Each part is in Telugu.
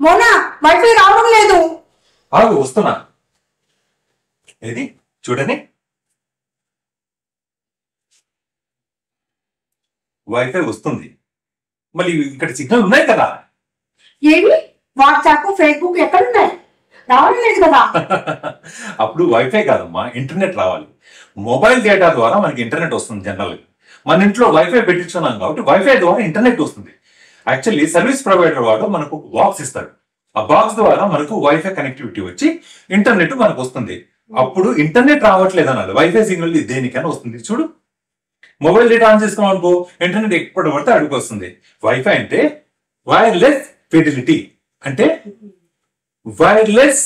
మోనా వైఫై రావడం లేదు. ఆగు వస్తున్నా. ఏది చూడని వైఫై వస్తుంది. మళ్ళీ ఇక్కడ సిగ్నల్ ఉన్నాయి కదా. ఏమి వాట్సాప్ ఫేస్బుక్ ఎక్కడున్నాయి? రావడం లేదు కదా. అప్పుడు వైఫై కాదమ్మా, ఇంటర్నెట్ రావాలి. మొబైల్ డేటా ద్వారా మనకి ఇంటర్నెట్ వస్తుంది. జనరల్ మన ఇంట్లో వైఫై పెట్టించున్నాం కాబట్టి వైఫై ద్వారా ఇంటర్నెట్ వస్తుంది. యాక్చువల్లీ సర్వీస్ ప్రొవైడర్ వాడు మనకు బాక్స్ ఇస్తాడు. ఆ బాక్స్ ద్వారా మనకు వైఫై కనెక్టివిటీ వచ్చి ఇంటర్నెట్ మనకు వస్తుంది. అప్పుడు ఇంటర్నెట్ రావట్లేదు అన్నాడు. వైఫై సిగ్నల్ దేనికైనా వస్తుంది. చూడు, మొబైల్ డేటా ఆన్ చేసుకున్నాం అనుకో, ఇంటర్నెట్ ఎప్పుడు పడితే అడుగు వస్తుంది. వైఫై అంటే వైర్లెస్ ఫిడిలిటీ, అంటే వైర్లెస్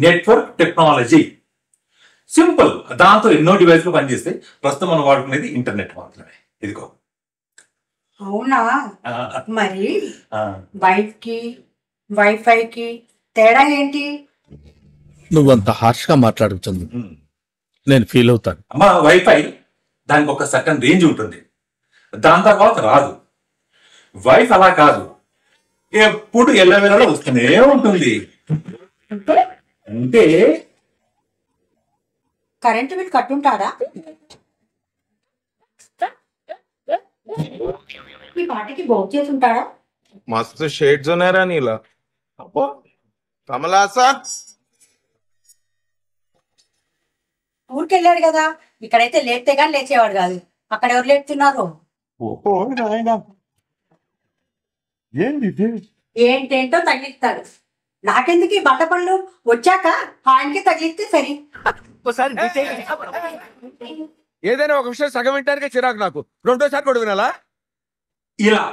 నెట్వర్క్ టెక్నాలజీ. సింపుల్. దాంతో ఎన్నో డివైస్లు పనిచేస్తాయి. ప్రస్తుతం మనం వాడుకునేది ఇంటర్నెట్ మాత్రమే. ఇదిగో. అవునా? మరి వైఫ్కి వైఫైకి తేడా ఏంటి? నువ్వంత హార్ష్ గా మాట్లాడుతుంది, నేను ఫీల్ అవుతాను. అమ్మా, వైఫై దానికి ఒక సర్టన్ రేంజ్ ఉంటుంది, దాని తర్వాత రాదు. వైఫ్ అలా కాదు, ఎప్పుడు ఎల్లవేళలో వస్తూనే ఉంటుంది. అంటే కరెంటు బిల్ కట్టుంటాడా? ఈ పాటికి బోక్ చేసి ఉంటాడా? मस्त शेड्स ఉన్నాయరా నీలా. అబ్బో కమలాసా ఊరికెళ్ళాడు కదా. ఇక్కడైతే లేస్తే గాని లేచేవాడు కాదు. అక్కడ ఎవరు లేపుతున్నారు? ఏంటేంటో తగిలిస్తాడు. నాకెందుకు ఈ బండ పళ్ళు? వచ్చాక ఆయనకి తగిలిస్తే సరి. ఏదైనా ఒక విషయం సగం వింటానికే చిరాకు నాకు. రెండోసారి కూడా వినాలా? ఇలా